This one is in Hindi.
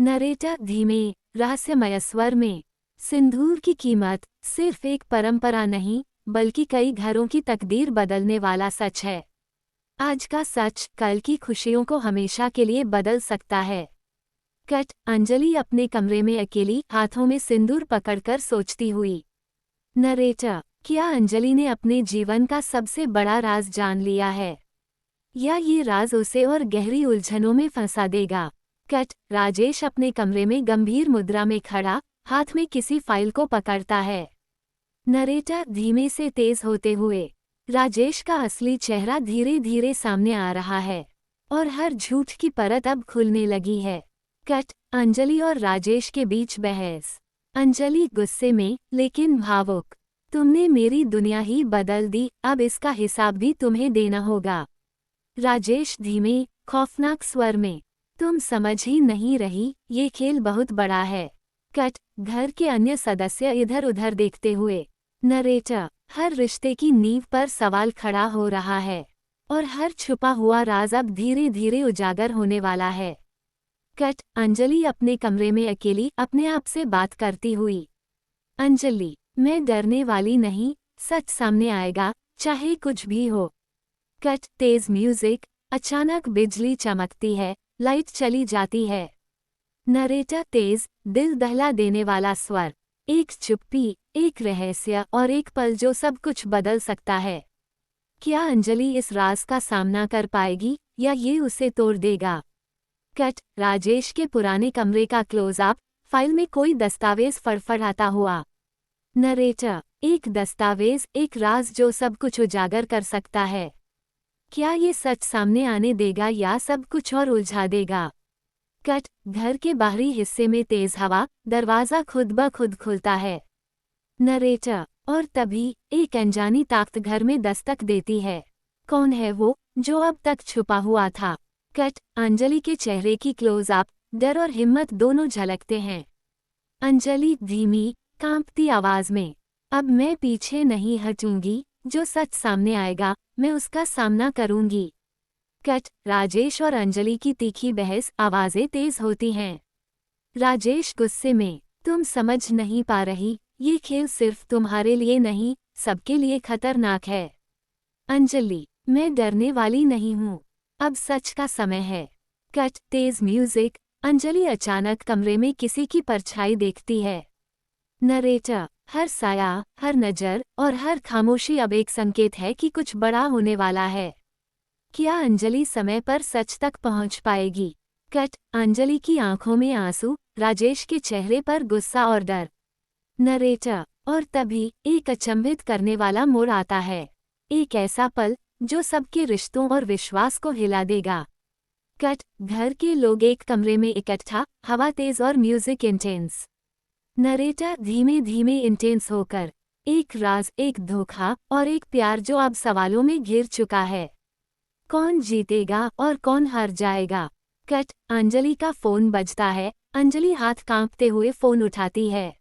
नरेटर धीमे रहस्यमय स्वर में। सिंदूर की कीमत सिर्फ एक परंपरा नहीं, बल्कि कई घरों की तकदीर बदलने वाला सच है। आज का सच कल की खुशियों को हमेशा के लिए बदल सकता है। कट अंजलि अपने कमरे में अकेली हाथों में सिंदूर पकड़कर सोचती हुई। नरेटर क्या अंजलि ने अपने जीवन का सबसे बड़ा राज जान लिया है, या ये राज उसे और गहरी उलझनों में फंसा देगा। कट राजेश अपने कमरे में गंभीर मुद्रा में खड़ा हाथ में किसी फाइल को पकड़ता है। नरेटर धीमे से तेज होते हुए। राजेश का असली चेहरा धीरे धीरे सामने आ रहा है और हर झूठ की परत अब खुलने लगी है। कट अंजलि और राजेश के बीच बहस। अंजलि गुस्से में लेकिन भावुक। तुमने मेरी दुनिया ही बदल दी, अब इसका हिसाब भी तुम्हें देना होगा। राजेश धीमे खौफनाक स्वर में। तुम समझ ही नहीं रही, ये खेल बहुत बड़ा है। कट घर के अन्य सदस्य इधर उधर देखते हुए। नरेटर हर रिश्ते की नींव पर सवाल खड़ा हो रहा है और हर छुपा हुआ राज अब धीरे धीरे उजागर होने वाला है। कट अंजलि अपने कमरे में अकेली अपने आप से बात करती हुई। अंजलि मैं डरने वाली नहीं, सच सामने आएगा चाहे कुछ भी हो। कट तेज म्यूजिक। अचानक बिजली चमकती है, लाइट चली जाती है। नरेटर तेज दिल दहला देने वाला स्वर। एक चुप्पी, एक रहस्य और एक पल जो सब कुछ बदल सकता है। क्या अंजलि इस राज का सामना कर पाएगी या ये उसे तोड़ देगा। कट राजेश के पुराने कमरे का क्लोजअप। फाइल में कोई दस्तावेज फड़फड़ाता हुआ। नरेटर एक दस्तावेज, एक राज जो सब कुछ उजागर कर सकता है। क्या ये सच सामने आने देगा या सब कुछ और उलझा देगा। कट घर के बाहरी हिस्से में तेज हवा, दरवाजा खुद ब खुद खुलता है। नरेटर और तभी एक अनजानी ताकत घर में दस्तक देती है। कौन है वो जो अब तक छुपा हुआ था। कट अंजलि के चेहरे की क्लोजअप। डर और हिम्मत दोनों झलकते हैं। अंजलि धीमी कांपती आवाज में। अब मैं पीछे नहीं हटूंगी, जो सच सामने आएगा मैं उसका सामना करूंगी। कट राजेश और अंजलि की तीखी बहस। आवाजें तेज होती हैं। राजेश गुस्से में। तुम समझ नहीं पा रही, ये खेल सिर्फ तुम्हारे लिए नहीं, सबके लिए खतरनाक है। अंजलि मैं डरने वाली नहीं हूँ, अब सच का समय है। कट तेज म्यूजिक। अंजलि अचानक कमरे में किसी की परछाई देखती है। नरेटर हर साया, हर नज़र और हर खामोशी अब एक संकेत है कि कुछ बड़ा होने वाला है। क्या अंजलि समय पर सच तक पहुंच पाएगी। कट अंजलि की आंखों में आंसू, राजेश के चेहरे पर गुस्सा और डर। नरेटर और तभी एक अचंभित करने वाला मोड़ आता है। एक ऐसा पल जो सबके रिश्तों और विश्वास को हिला देगा। कट घर के लोग एक कमरे में इकट्ठा, हवा तेज और म्यूजिक इंटेंस। नरेटर धीमे धीमे इंटेंस होकर। एक राज, एक धोखा और एक प्यार जो अब सवालों में घिर चुका है। कौन जीतेगा और कौन हार जाएगा। कट अंजलि का फोन बजता है। अंजलि हाथ कांपते हुए फोन उठाती है।